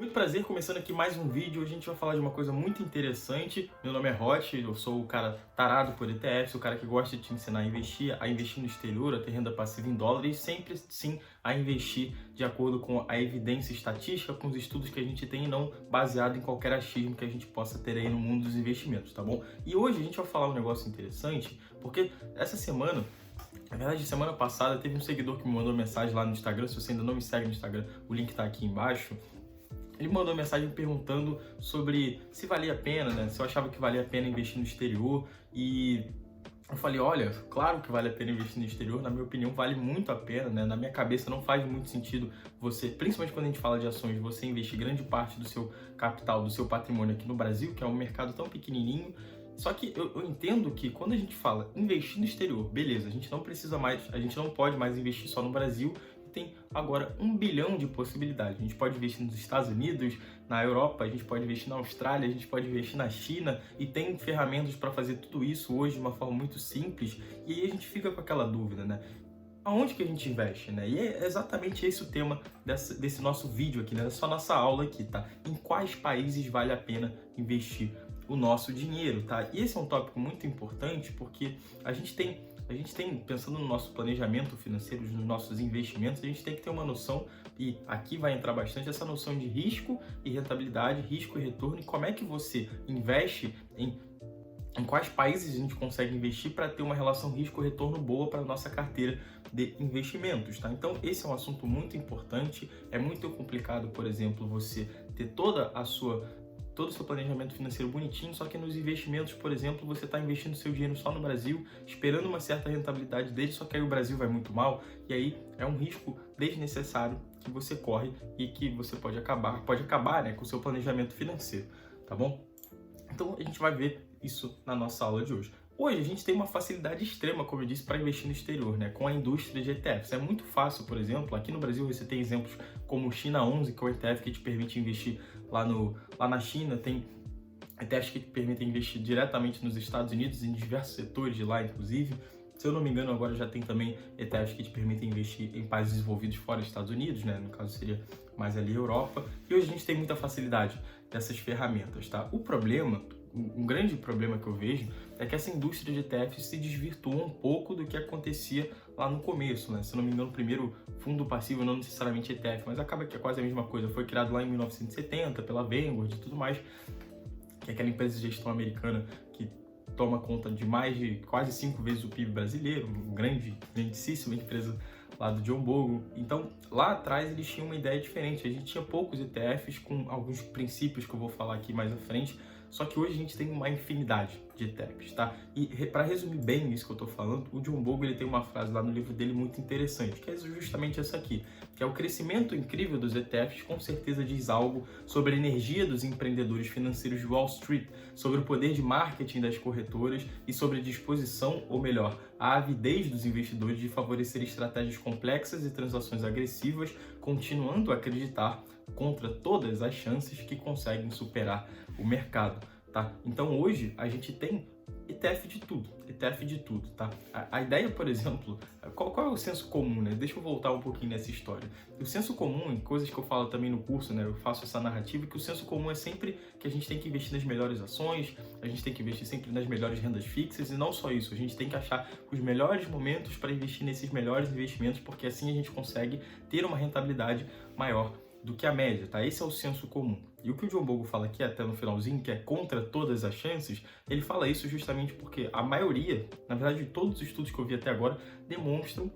Muito prazer, começando aqui mais um vídeo. Hoje a gente vai falar de uma coisa muito interessante. Meu nome é Hot, eu sou o cara tarado por ETFs, o cara que gosta de te ensinar a investir no exterior, a ter renda passiva em dólar e sempre sim a investir de acordo com a evidência estatística, com os estudos que a gente tem e não baseado em qualquer achismo que a gente possa ter aí no mundo dos investimentos, tá bom? E hoje a gente vai falar um negócio interessante, porque essa semana, na verdade, semana passada, teve um seguidor que me mandou mensagem lá no Instagram. Se você ainda não me segue no Instagram, o link tá aqui embaixo. Ele mandou mensagem perguntando sobre se valia a pena, né? Se eu achava que valia a pena investir no exterior. E eu falei, olha, claro que vale a pena investir no exterior. Na minha opinião, vale muito a pena, né? Na minha cabeça não faz muito sentido você, principalmente quando a gente fala de ações, você investir grande parte do seu capital, do seu patrimônio aqui no Brasil, que é um mercado tão pequenininho. Só que eu entendo que quando a gente fala investir no exterior, beleza, a gente não precisa mais, a gente não pode mais investir só no Brasil. Tem agora 1 bilhão de possibilidades. A gente pode investir nos Estados Unidos, na Europa, a gente pode investir na Austrália, a gente pode investir na China e tem ferramentas para fazer tudo isso hoje de uma forma muito simples. E aí a gente fica com aquela dúvida, né? Aonde que a gente investe, né? E é exatamente esse o tema desse nosso vídeo aqui, né? Dessa nossa aula aqui, tá? Em quais países vale a pena investir o nosso dinheiro, tá? E esse é um tópico muito importante porque a gente tem, pensando no nosso planejamento financeiro, nos nossos investimentos, a gente tem que ter uma noção, e aqui vai entrar bastante essa noção de risco e rentabilidade, risco e retorno, e como é que você investe em quais países a gente consegue investir para ter uma relação risco-retorno boa para a nossa carteira de investimentos, tá? Então, esse é um assunto muito importante. É muito complicado, por exemplo, você ter todo o seu planejamento financeiro bonitinho, só que nos investimentos, por exemplo, você está investindo seu dinheiro só no Brasil, esperando uma certa rentabilidade dele, só que aí o Brasil vai muito mal, e aí é um risco desnecessário que você corre e que você pode acabar, né, com o seu planejamento financeiro, tá bom? Então a gente vai ver isso na nossa aula de hoje. Hoje a gente tem uma facilidade extrema, como eu disse, para investir no exterior, né? Com a indústria de ETFs. É muito fácil, por exemplo, aqui no Brasil você tem exemplos como o China 11, que é o ETF que te permite investir lá na China, tem ETFs que te permitem investir diretamente nos Estados Unidos, em diversos setores de lá, inclusive. Se eu não me engano, agora já tem também ETFs que te permitem investir em países desenvolvidos fora dos Estados Unidos, né? No caso seria mais ali a Europa. E hoje a gente tem muita facilidade dessas ferramentas, tá? Um grande problema que eu vejo é que essa indústria de ETFs se desvirtuou um pouco do que acontecia lá no começo, né? Se eu não me engano, o primeiro fundo passivo, não necessariamente ETF, mas acaba que é quase a mesma coisa, foi criado lá em 1970 pela Vanguard e tudo mais, que é aquela empresa de gestão americana que toma conta de mais de quase 5 vezes o PIB brasileiro, uma grandíssima empresa lá do John Bogle. Então, lá atrás eles tinham uma ideia diferente. A gente tinha poucos ETFs com alguns princípios que eu vou falar aqui mais à frente, só que hoje a gente tem uma infinidade de ETFs, tá? E para resumir bem isso que eu tô falando, o John Bogle ele tem uma frase lá no livro dele muito interessante, que é justamente essa aqui, que é: o crescimento incrível dos ETFs com certeza diz algo sobre a energia dos empreendedores financeiros de Wall Street, sobre o poder de marketing das corretoras e sobre a disposição, ou melhor, a avidez dos investidores de favorecer estratégias complexas e transações agressivas, continuando a acreditar contra todas as chances que conseguem superar o mercado, tá? Então hoje a gente tem ETF de tudo, tá? A ideia, por exemplo, qual é o senso comum, né? Deixa eu voltar um pouquinho nessa história. O senso comum, coisas que eu falo também no curso, né? Eu faço essa narrativa, que o senso comum é sempre que a gente tem que investir nas melhores ações, a gente tem que investir sempre nas melhores rendas fixas, e não só isso, a gente tem que achar os melhores momentos para investir nesses melhores investimentos, porque assim a gente consegue ter uma rentabilidade maior do que a média, tá? Esse é o senso comum. E o que o John Bogle fala aqui até no finalzinho, que é contra todas as chances, ele fala isso justamente porque a maioria, na verdade todos os estudos que eu vi até agora, demonstram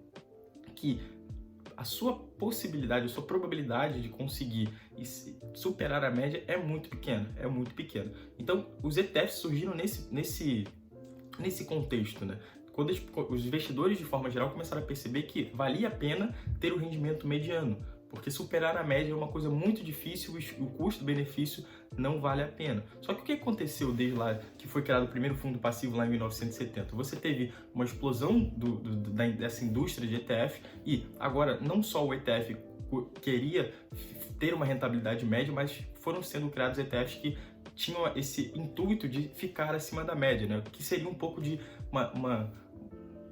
que a sua possibilidade, a sua probabilidade de conseguir superar a média é muito pequena, Então, os ETFs surgiram nesse contexto, né? Quando os investidores, de forma geral, começaram a perceber que valia a pena ter o rendimento mediano, porque superar a média é uma coisa muito difícil e o custo-benefício não vale a pena. Só que o que aconteceu desde lá que foi criado o primeiro fundo passivo lá em 1970? Você teve uma explosão dessa indústria de ETF e agora não só o ETF queria ter uma rentabilidade média, mas foram sendo criados ETFs que tinham esse intuito de ficar acima da média, né? Que seria um pouco de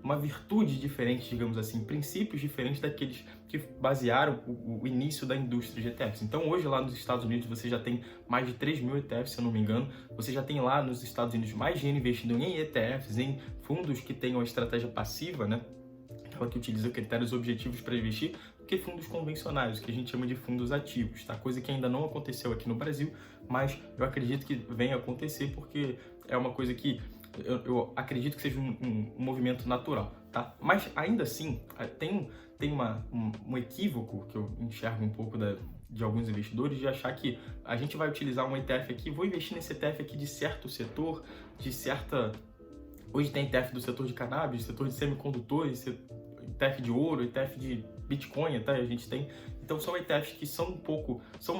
uma virtude diferente, digamos assim, princípios diferentes daqueles que basearam o início da indústria de ETFs. Então hoje lá nos Estados Unidos você já tem mais de 3 mil ETFs, se eu não me engano. Você já tem lá nos Estados Unidos mais gente investindo em ETFs, em fundos que tenham a estratégia passiva, né? Aquela que utiliza critérios objetivos para investir, do que fundos convencionais, que a gente chama de fundos ativos, tá? Coisa que ainda não aconteceu aqui no Brasil, mas eu acredito que venha a acontecer porque é uma coisa que eu acredito que seja um movimento natural, tá? Mas ainda assim, tem um equívoco que eu enxergo um pouco de alguns investidores de achar que a gente vai utilizar um ETF aqui, vou investir nesse ETF aqui de certo setor, de certa... Hoje tem ETF do setor de cannabis, setor de semicondutores, ETF de ouro, ETF de Bitcoin, tá? A gente tem. Então são ETFs que são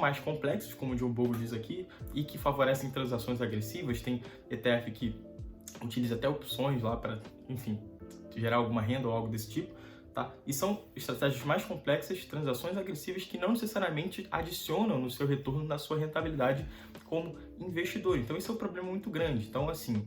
mais complexos, como o John Bogle diz aqui, e que favorecem transações agressivas. Tem ETF que utiliza até opções lá para, enfim, gerar alguma renda ou algo desse tipo, tá? E são estratégias mais complexas, transações agressivas que não necessariamente adicionam no seu retorno, na sua rentabilidade como investidor. Então esse é um problema muito grande. Então assim,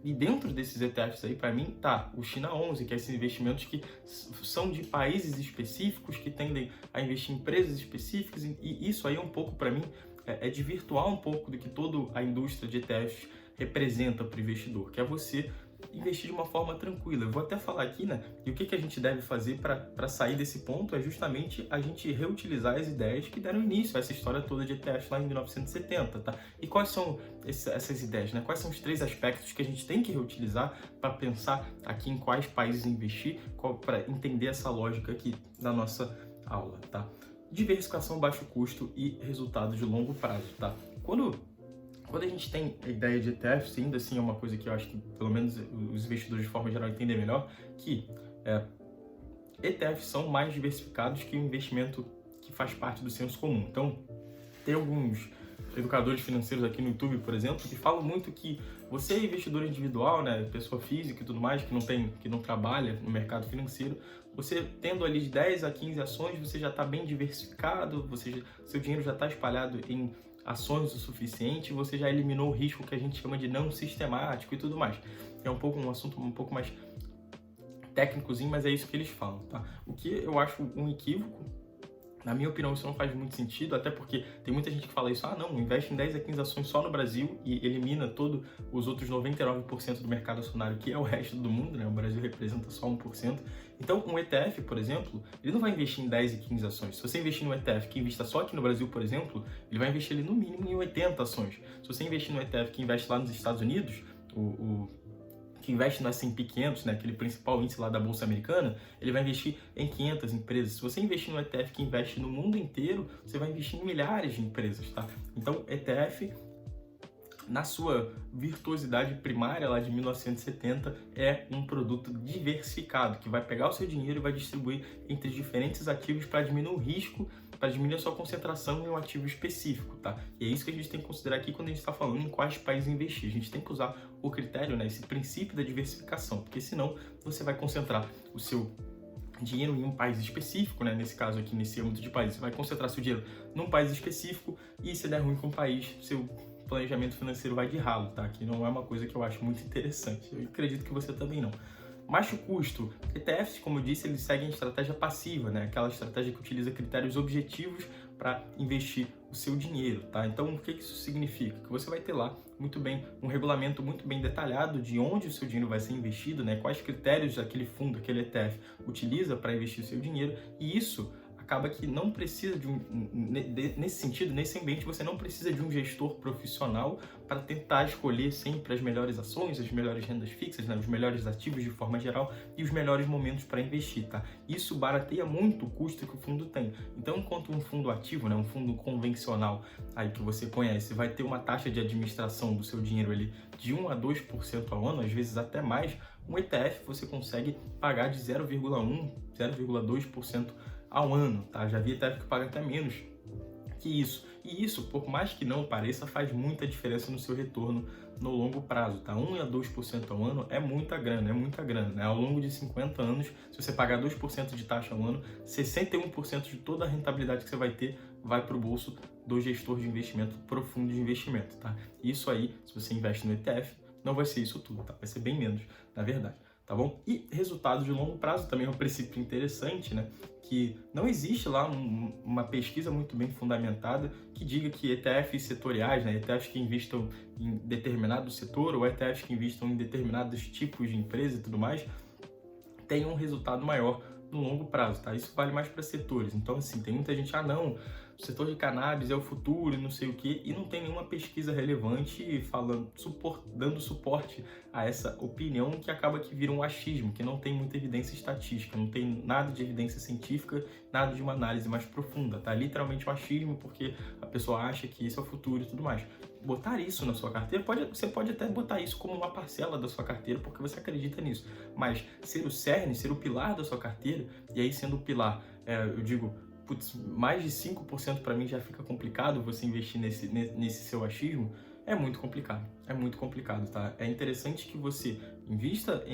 e dentro desses ETFs aí, para mim, tá o China 11, que é esses investimentos que são de países específicos, que tendem a investir em empresas específicas, e isso aí é um pouco, para mim, é desvirtuar um pouco do que toda a indústria de ETFs representa para o investidor, que é você investir de uma forma tranquila. Eu vou até falar aqui, né? E o que a gente deve fazer para sair desse ponto é justamente a gente reutilizar as ideias que deram início a essa história toda de ETFs lá em 1970, tá? E quais são essas ideias, né? Quais são os 3 aspectos que a gente tem que reutilizar para pensar aqui em quais países investir, para entender essa lógica aqui da nossa aula, tá? Diversificação, baixo custo e resultados de longo prazo, tá? Quando a gente tem a ideia de ETFs, ainda assim é uma coisa que eu acho que, pelo menos, os investidores de forma geral entendem melhor, que ETFs são mais diversificados que o investimento que faz parte do senso comum. Então, tem alguns educadores financeiros aqui no YouTube, por exemplo, que falam muito que você é investidor individual, né, pessoa física e tudo mais, que não trabalha no mercado financeiro, você tendo ali de 10 a 15 ações, você já está bem diversificado, seu dinheiro já está espalhado em ações o suficiente, você já eliminou o risco que a gente chama de não sistemático e tudo mais. É um assunto um pouco mais técnicozinho, mas é isso que eles falam, tá? O que eu acho um equívoco, na minha opinião, isso não faz muito sentido, até porque tem muita gente que fala isso, não, investe em 10 a 15 ações só no Brasil e elimina todos os outros 99% do mercado acionário, que é o resto do mundo, né? O Brasil representa só 1%. Então, um ETF, por exemplo, ele não vai investir em 10 e 15 ações. Se você investir num ETF que invista só aqui no Brasil, por exemplo, ele vai investir ali no mínimo em 80 ações. Se você investir num ETF que investe lá nos Estados Unidos, que investe no S&P 500, né, aquele principal índice lá da Bolsa Americana, ele vai investir em 500 empresas. Se você investir no ETF que investe no mundo inteiro, você vai investir em milhares de empresas, tá? Então, ETF, na sua virtuosidade primária lá de 1970, é um produto diversificado, que vai pegar o seu dinheiro e vai distribuir entre diferentes ativos para diminuir o risco, para diminuir a sua concentração em um ativo específico, tá? E é isso que a gente tem que considerar aqui quando a gente está falando em quais países investir. A gente tem que usar o critério, né, esse princípio da diversificação, porque senão você vai concentrar o seu dinheiro em um país específico, né? Nesse caso aqui, nesse âmbito de país, você vai concentrar seu dinheiro num país específico e se der ruim com o país, seu planejamento financeiro vai de ralo, tá? Que não é uma coisa que eu acho muito interessante. Eu acredito que você também não. Baixo custo. ETFs, como eu disse, eles seguem estratégia passiva, né? Aquela estratégia que utiliza critérios objetivos para investir o seu dinheiro, tá? Então, o que isso significa? Que você vai ter lá um regulamento muito bem detalhado de onde o seu dinheiro vai ser investido, né? Quais critérios aquele fundo, aquele ETF utiliza para investir o seu dinheiro, e isso acaba que não precisa nesse sentido, nesse ambiente, você não precisa de um gestor profissional para tentar escolher sempre as melhores ações, as melhores rendas fixas, né, os melhores ativos de forma geral e os melhores momentos para investir, tá? Isso barateia muito o custo que o fundo tem. Então, enquanto um fundo ativo, né, um fundo convencional aí que você conhece, vai ter uma taxa de administração do seu dinheiro ali de 1 a 2% ao ano, às vezes até mais, um ETF você consegue pagar de 0,1, 0,2% ao ano, tá? Já vi ETF que paga até menos que isso. E isso, por mais que não pareça, faz muita diferença no seu retorno no longo prazo, tá? 1 a 2% ao ano é muita grana, né? Ao longo de 50 anos, se você pagar 2% de taxa ao ano, 61% de toda a rentabilidade que você vai ter vai para o bolso do gestor de investimento, pro fundo de investimento, tá? Isso aí, se você investe no ETF, não vai ser isso tudo, tá? Vai ser bem menos, na verdade. tá bom? E resultado de longo prazo também é um princípio interessante, né? Que não existe lá uma pesquisa muito bem fundamentada que diga que ETFs setoriais, né, ETFs que investam em determinado setor ou ETFs que investam em determinados tipos de empresa e tudo mais, tenham um resultado maior no longo prazo, tá? Isso vale mais para setores. Então, assim, tem muita gente, não, o setor de cannabis é o futuro e não sei o quê, e não tem nenhuma pesquisa relevante falando, dando suporte a essa opinião que acaba que vira um achismo, que não tem muita evidência estatística, não tem nada de evidência científica, nada de uma análise mais profunda, tá? Literalmente um achismo porque a pessoa acha que esse é o futuro e tudo mais. Botar isso na sua carteira, você pode até botar isso como uma parcela da sua carteira, porque você acredita nisso, mas ser o cerne, ser o pilar da sua carteira, e aí sendo o pilar, eu digo, putz, mais de 5% para mim já fica complicado você investir nesse seu achismo, é muito complicado, tá? É interessante que você invista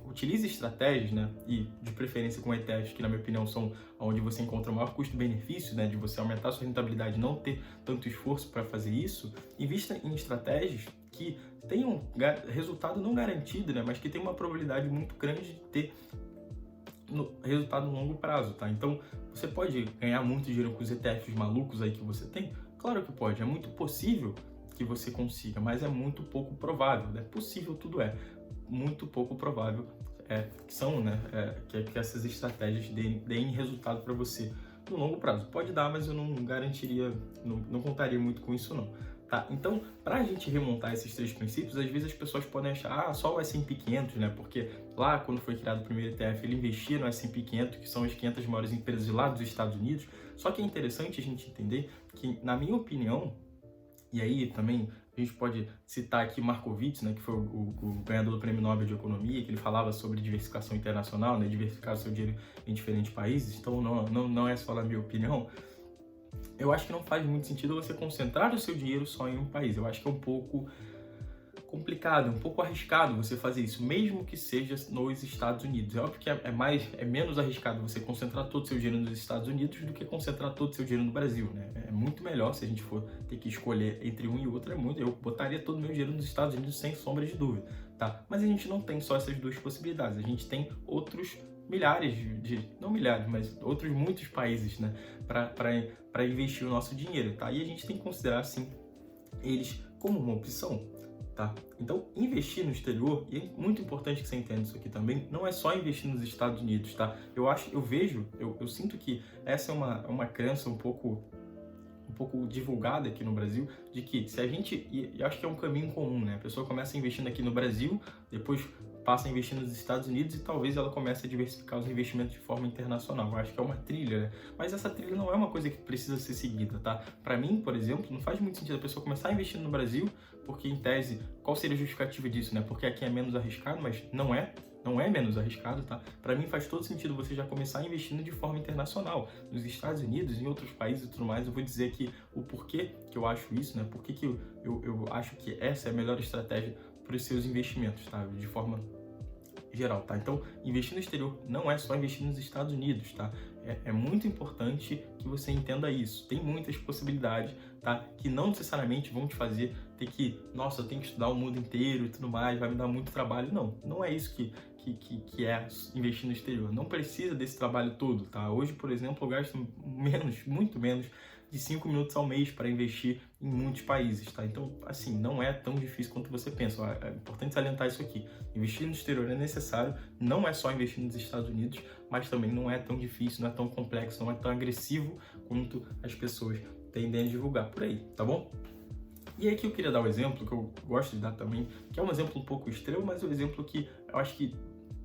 utilize estratégias, né? E de preferência com ETFs, que na minha opinião são onde você encontra o maior custo-benefício, né? De você aumentar a sua rentabilidade, não ter tanto esforço para fazer isso. Invista em estratégias que tenham resultado não garantido, né? Mas que tem uma probabilidade muito grande de ter resultado no longo prazo, tá? Então, você pode ganhar muito dinheiro com os ETFs malucos aí que você tem? Claro que pode, é muito possível que você consiga, mas é muito pouco provável, né? Possível tudo é, muito pouco provável que são, né? Que essas estratégias deem resultado para você no longo prazo. Pode dar, mas eu não garantiria, não contaria muito com isso não. Tá, então, para a gente remontar esses 3 princípios, às vezes as pessoas podem achar, só o S&P 500, né? Porque lá, quando foi criado o primeiro ETF, ele investia no S&P 500, que são as 500 maiores empresas lá dos Estados Unidos. Só que é interessante a gente entender que, na minha opinião, e aí também a gente pode citar aqui Markowitz, né, que foi o ganhador do Prêmio Nobel de Economia, que ele falava sobre diversificação internacional, né, diversificar o seu dinheiro em diferentes países. Então, não é só na minha opinião. Eu acho que não faz muito sentido você concentrar o seu dinheiro só em um país. Eu acho que é um pouco complicado, um pouco arriscado você fazer isso, mesmo que seja nos Estados Unidos. É óbvio que é menos arriscado você concentrar todo o seu dinheiro nos Estados Unidos do que concentrar todo o seu dinheiro no Brasil, né? É muito melhor se a gente for ter que escolher entre um e outro, eu botaria todo o meu dinheiro nos Estados Unidos sem sombra de dúvida, tá? Mas a gente não tem só essas 2 possibilidades, a gente tem outros milhares não milhares, mas outros muitos países, né, para investir o nosso dinheiro, tá? E a gente tem que considerar, assim, eles como uma opção, tá? Então, investir no exterior, e é muito importante que você entenda isso aqui também, não é só investir nos Estados Unidos, tá? Eu sinto que essa é uma crença um pouco divulgada aqui no Brasil, de que se a gente, e acho que é um caminho comum, né? A pessoa começa investindo aqui no Brasil, depois passa a investir nos Estados Unidos e talvez ela comece a diversificar os investimentos de forma internacional. Eu acho que é uma trilha, né? Mas essa trilha não é uma coisa que precisa ser seguida, tá? Para mim, por exemplo, não faz muito sentido a pessoa começar a investir no Brasil, porque em tese, qual seria a justificativa disso, né? Porque aqui é menos arriscado, mas não é menos arriscado, tá? Para mim faz todo sentido você já começar investindo de forma internacional, nos Estados Unidos, em outros países e tudo mais. Eu vou dizer aqui o porquê que eu acho isso, né? Por que eu acho que essa é a melhor estratégia para os seus investimentos, tá? De forma geral, tá? Então, investir no exterior não é só investir nos Estados Unidos, tá? É muito importante que você entenda isso. Tem muitas possibilidades, tá? Que não necessariamente vão te fazer ter que, nossa, eu tenho que estudar o mundo inteiro e tudo mais, vai me dar muito trabalho. Não é isso que é investir no exterior. Não precisa desse trabalho todo, tá? Hoje, por exemplo, eu gasto muito menos de 5 minutos ao mês para investir em muitos países, tá? Então, assim, não é tão difícil quanto você pensa. É importante salientar isso aqui. Investir no exterior é necessário, não é só investir nos Estados Unidos, mas também não é tão difícil, não é tão complexo, não é tão agressivo quanto as pessoas tendem a divulgar por aí, tá bom? E aí que eu queria dar um exemplo, que eu gosto de dar também, que é um exemplo um pouco extremo, mas é um exemplo que eu acho que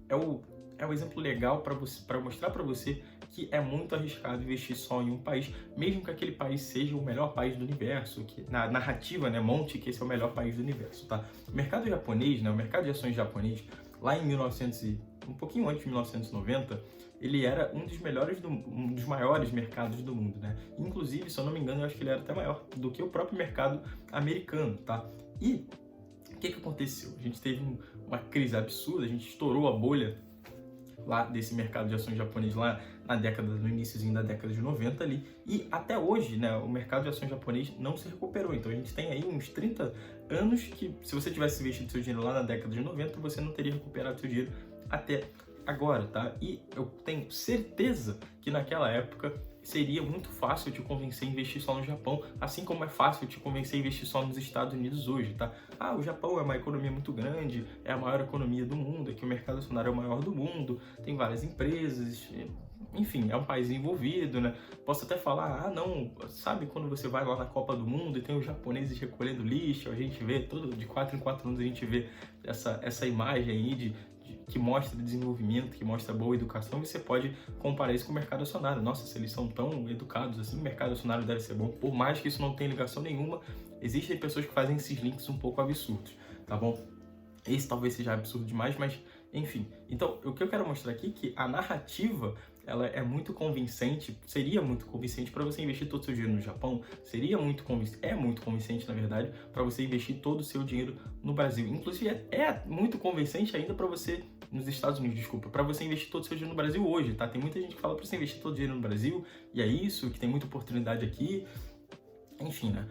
é um exemplo legal para mostrar para você que é muito arriscado investir só em um país, mesmo que aquele país seja o melhor país do universo, que na narrativa, né, monte que esse é o melhor país do universo, tá? O mercado japonês, né, o mercado de ações japonês, lá em um pouquinho antes de 1990, ele era um dos maiores mercados do mundo, né? Inclusive, se eu não me engano, eu acho que ele era até maior do que o próprio mercado americano, tá? E o que aconteceu? A gente teve uma crise absurda, a gente estourou a bolha lá desse mercado de ações japonês lá no iniciozinho da década de 90 ali, e até hoje, né, o mercado de ações japonês não se recuperou. Então a gente tem aí uns 30 anos que, se você tivesse investido seu dinheiro lá na década de 90, você não teria recuperado seu dinheiro até agora, tá? E eu tenho certeza que naquela época seria muito fácil te convencer a investir só no Japão, assim como é fácil te convencer a investir só nos Estados Unidos hoje, tá? Ah, o Japão é uma economia muito grande, é a maior economia do mundo, aqui o mercado acionário é o maior do mundo, tem várias empresas, enfim, é um país envolvido, né? Posso até falar, ah, não, sabe quando você vai lá na Copa do Mundo e tem os japoneses recolhendo lixo, a gente vê, de 4 em 4 anos a gente vê essa imagem aí que mostra desenvolvimento, que mostra boa educação, e você pode comparar isso com o mercado acionário. Nossa, se eles são tão educados assim, o mercado acionário deve ser bom. Por mais que isso não tenha ligação nenhuma, existem pessoas que fazem esses links um pouco absurdos, tá bom? Esse talvez seja absurdo demais, mas enfim. Então, o que eu quero mostrar aqui é que a narrativa, ela é muito convincente, seria muito convincente para você investir todo o seu dinheiro no Japão, é muito convincente, na verdade, para você investir todo o seu dinheiro no Brasil. Inclusive, é muito convincente ainda para você, nos Estados Unidos, desculpa, para você investir todo o seu dinheiro no Brasil hoje, tá? Tem muita gente que fala para você investir todo o dinheiro no Brasil, e é isso, que tem muita oportunidade aqui, enfim, né?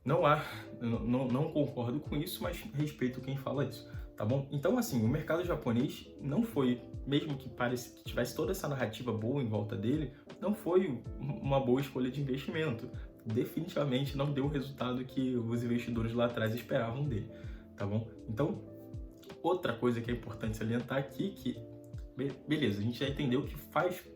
Não concordo com isso, mas respeito quem fala isso, tá bom? Então, assim, o mercado japonês não foi, mesmo que tivesse toda essa narrativa boa em volta dele, não foi uma boa escolha de investimento. Definitivamente não deu o resultado que os investidores lá atrás esperavam dele, tá bom? Então, outra coisa que é importante salientar aqui, que beleza, a gente já entendeu que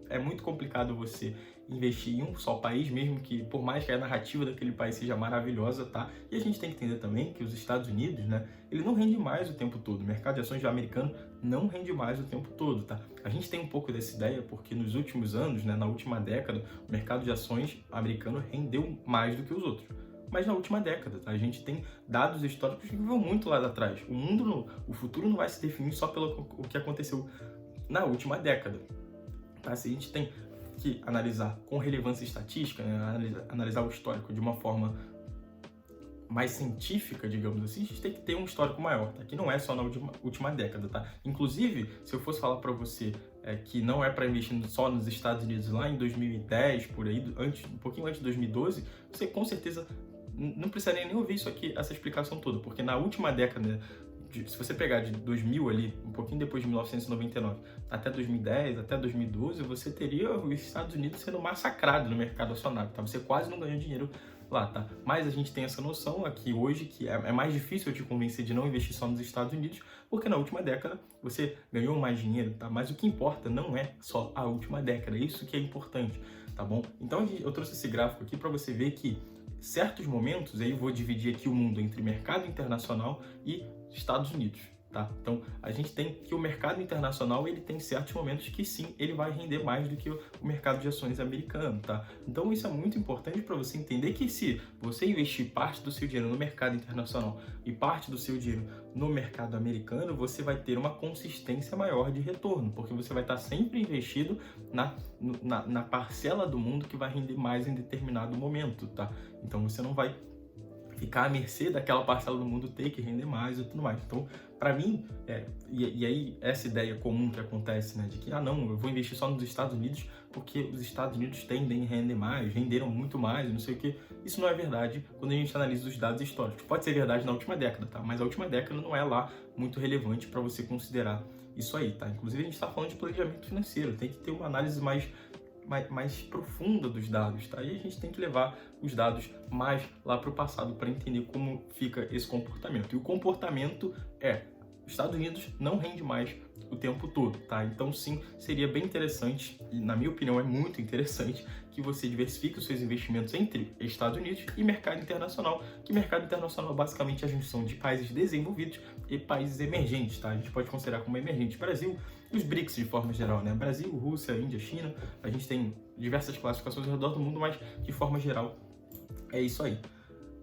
é muito complicado você investir em um só país, mesmo que, por mais que a narrativa daquele país seja maravilhosa, tá? E a gente tem que entender também que os Estados Unidos, né, ele não rende mais o tempo todo. O mercado de ações americano não rende mais o tempo todo, tá? A gente tem um pouco dessa ideia porque nos últimos anos, né, na última década, o mercado de ações americano rendeu mais do que os outros. Mas na última década, tá? A gente tem dados históricos que vão muito lá atrás. O futuro não vai se definir só pelo o que aconteceu na última década, tá? Se a gente tem que analisar com relevância estatística, né, analisar o histórico de uma forma mais científica, digamos assim, a gente tem que ter um histórico maior, tá? Que não é só na última década, tá? Inclusive, se eu fosse falar para você que não é para investir só nos Estados Unidos lá em 2010, por aí, um pouquinho antes de 2012, você com certeza não precisaria nem ouvir isso aqui, essa explicação toda, porque na última década, se você pegar de 2000 ali, um pouquinho depois de 1999, até 2010, até 2012, você teria os Estados Unidos sendo massacrado no mercado acionário, tá? Você quase não ganhou dinheiro lá, tá? Mas a gente tem essa noção aqui hoje que é mais difícil eu te convencer de não investir só nos Estados Unidos, porque na última década você ganhou mais dinheiro, tá? Mas o que importa não é só a última década, é isso que é importante, tá bom? Então eu trouxe esse gráfico aqui para você ver que certos momentos, aí eu vou dividir aqui o mundo entre mercado internacional e Estados Unidos, tá? Então, a gente tem que o mercado internacional, ele tem certos momentos que sim, ele vai render mais do que o mercado de ações americano, tá? Então, isso é muito importante para você entender que se você investir parte do seu dinheiro no mercado internacional e parte do seu dinheiro no mercado americano, você vai ter uma consistência maior de retorno, porque você vai estar sempre investido na parcela do mundo que vai render mais em determinado momento, tá? Então, você não vai ficar à mercê daquela parcela do mundo ter que render mais e tudo mais. Então, para mim, e aí essa ideia comum que acontece, né, de que, não, eu vou investir só nos Estados Unidos porque os Estados Unidos tendem a render mais, renderam muito mais, não sei o que. Isso não é verdade quando a gente analisa os dados históricos. Pode ser verdade na última década, tá? Mas a última década não é lá muito relevante para você considerar isso aí, tá? Inclusive, a gente está falando de planejamento financeiro, tem que ter uma análise mais profunda dos dados, tá? E a gente tem que levar os dados mais lá para o passado para entender como fica esse comportamento. E o comportamento os Estados Unidos não rende mais o tempo todo, tá? Então, sim, seria bem interessante, e na minha opinião é muito interessante, que você diversifique os seus investimentos entre Estados Unidos e mercado internacional, que mercado internacional basicamente é a junção de países desenvolvidos e países emergentes, tá? A gente pode considerar como emergente Brasil e os BRICS de forma geral, né? Brasil, Rússia, Índia, China, a gente tem diversas classificações ao redor do mundo, mas de forma geral é isso aí.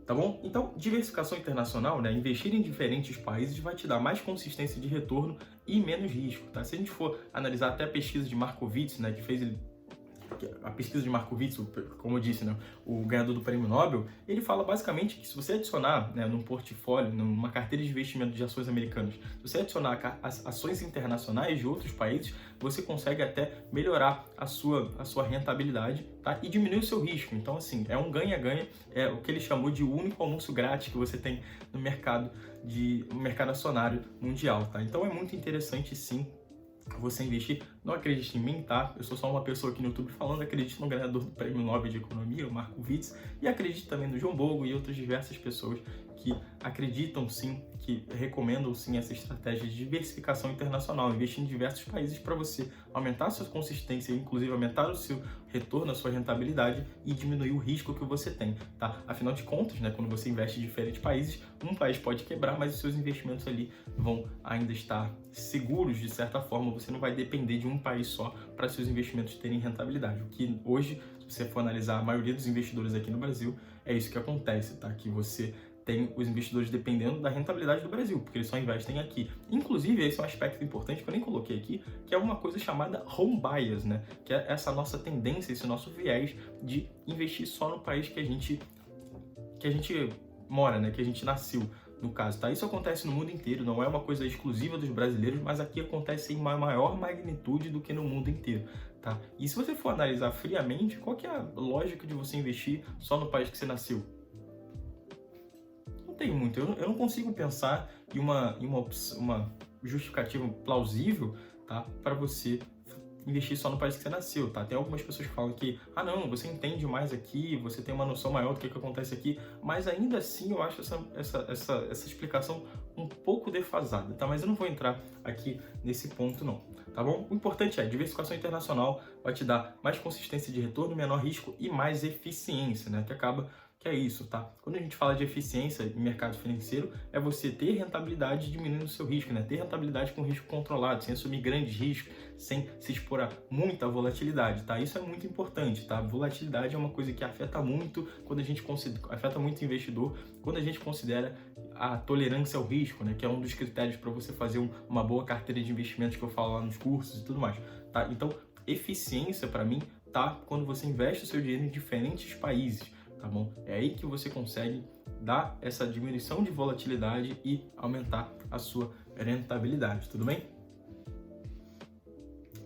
Tá bom? Então, diversificação internacional, né, investir em diferentes países vai te dar mais consistência de retorno e menos risco, tá? Se a gente for analisar até a pesquisa de Markowitz, né, que fez a pesquisa de Markowitz, como eu disse, né, o ganhador do prêmio Nobel, ele fala basicamente que se você adicionar, né, num portfólio, numa carteira de investimento de ações americanas, se você adicionar as ações internacionais de outros países, você consegue até melhorar a sua rentabilidade, tá? E diminuir o seu risco. Então, assim, é um ganha-ganha, é o que ele chamou de o único almoço grátis que você tem no mercado acionário mundial, tá? Então é muito interessante, sim, você investir. Não acredite em mim, tá? Eu sou só uma pessoa aqui no YouTube falando, acredite no ganhador do Prêmio Nobel de Economia, o Markowitz, e acredite também no João Bogo e outras diversas pessoas que acreditam sim, que recomendam sim essa estratégia de diversificação internacional, investir em diversos países para você aumentar a sua consistência, inclusive aumentar o seu retorno, a sua rentabilidade e diminuir o risco que você tem, tá? Afinal de contas, né, quando você investe em diferentes países, um país pode quebrar, mas os seus investimentos ali vão ainda estar seguros de certa forma, você não vai depender de um país só para seus investimentos terem rentabilidade. O que hoje, se você for analisar a maioria dos investidores aqui no Brasil, é isso que acontece, tá? Que você tem os investidores dependendo da rentabilidade do Brasil, porque eles só investem aqui. Inclusive, esse é um aspecto importante que eu nem coloquei aqui, que é uma coisa chamada home bias, né? Que é essa nossa tendência, esse nosso viés de investir só no país que a gente mora, né? Que a gente nasceu, no caso, tá? Isso acontece no mundo inteiro, não é uma coisa exclusiva dos brasileiros, mas aqui acontece em uma maior magnitude do que no mundo inteiro, tá? E se você for analisar friamente, qual que é a lógica de você investir só no país que você nasceu? Tem muito. Eu não consigo pensar em uma justificativa plausível, tá, para você investir só no país que você nasceu, tá? Tem algumas pessoas que falam que, não, você entende mais aqui, você tem uma noção maior do que acontece aqui, mas ainda assim eu acho essa explicação um pouco defasada, tá? Mas eu não vou entrar aqui nesse ponto, não, tá bom? O importante é, diversificação internacional vai te dar mais consistência de retorno, menor risco e mais eficiência, né? Que é isso, tá? Quando a gente fala de eficiência em mercado financeiro, é você ter rentabilidade diminuindo o seu risco, né? Ter rentabilidade com risco controlado, sem assumir grandes riscos, sem se expor a muita volatilidade, tá? Isso é muito importante, tá? Volatilidade é uma coisa que afeta muito afeta muito o investidor quando a gente considera a tolerância ao risco, né? Que é um dos critérios para você fazer uma boa carteira de investimentos que eu falo lá nos cursos e tudo mais, tá? Então, eficiência para mim tá quando você investe o seu dinheiro em diferentes países, tá bom? É aí que você consegue dar essa diminuição de volatilidade e aumentar a sua rentabilidade, tudo bem?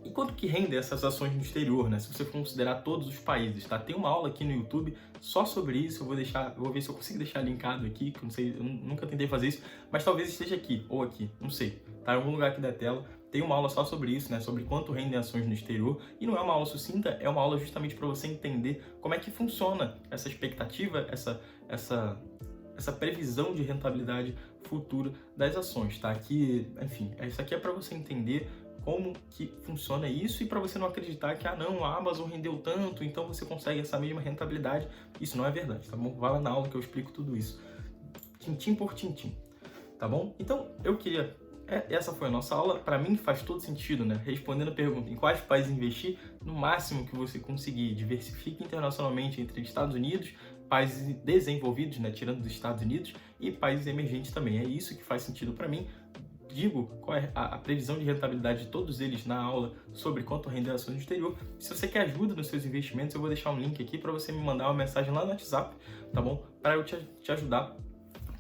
E quanto que rendem essas ações no exterior, né? Se você considerar todos os países, tá? Tem uma aula aqui no YouTube só sobre isso, vou ver se eu consigo deixar linkado aqui, que eu não sei, eu nunca tentei fazer isso, mas talvez esteja aqui, ou aqui, não sei, tá? Em algum lugar aqui da tela. Tem uma aula só sobre isso, né? Sobre quanto rendem ações no exterior. E não é uma aula sucinta, é uma aula justamente para você entender como é que funciona essa expectativa, essa previsão de rentabilidade futura das ações, tá? Que, enfim, isso aqui é para você entender como que funciona isso e para você não acreditar que, não, a Amazon rendeu tanto, então você consegue essa mesma rentabilidade. Isso não é verdade, tá bom? Vai lá na aula que eu explico tudo isso. Tintim por tintim, tá bom? Então, essa foi a nossa aula. Para mim faz todo sentido, né? Respondendo a pergunta, em quais países investir, no máximo que você conseguir. Diversifique internacionalmente entre Estados Unidos, países desenvolvidos, né? Tirando dos Estados Unidos, e países emergentes também. É isso que faz sentido para mim. Digo qual é a previsão de rentabilidade de todos eles na aula sobre quanto render ações no exterior. Se você quer ajuda nos seus investimentos, eu vou deixar um link aqui para você me mandar uma mensagem lá no WhatsApp, tá bom? Para eu te ajudar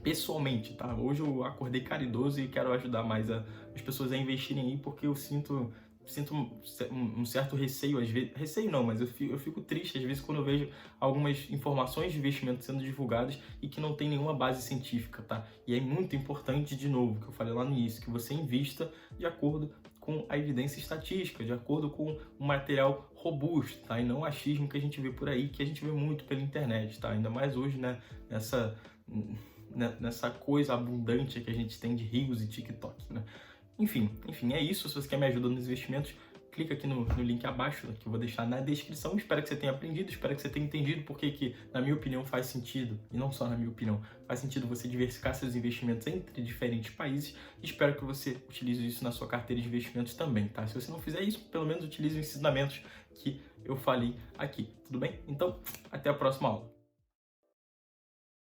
pessoalmente, tá? Hoje eu acordei caridoso e quero ajudar mais as pessoas a investirem aí, porque eu sinto um certo receio, às vezes, receio não, mas eu fico triste às vezes quando eu vejo algumas informações de investimento sendo divulgadas e que não tem nenhuma base científica, tá? E é muito importante, de novo, que eu falei lá no início, que você invista de acordo com a evidência estatística, de acordo com um material robusto, tá? E não o achismo que a gente vê por aí, que a gente vê muito pela internet, tá? Ainda mais hoje, né, nessa coisa abundante que a gente tem de Reels e TikTok, né? Enfim, é isso. Se você quer me ajudar nos investimentos, clica aqui no link abaixo, que eu vou deixar na descrição. Espero que você tenha aprendido, espero que você tenha entendido porque que, na minha opinião, faz sentido, e não só na minha opinião, faz sentido você diversificar seus investimentos entre diferentes países. Espero que você utilize isso na sua carteira de investimentos também, tá? Se você não fizer isso, pelo menos utilize os ensinamentos que eu falei aqui, tudo bem? Então, até a próxima aula.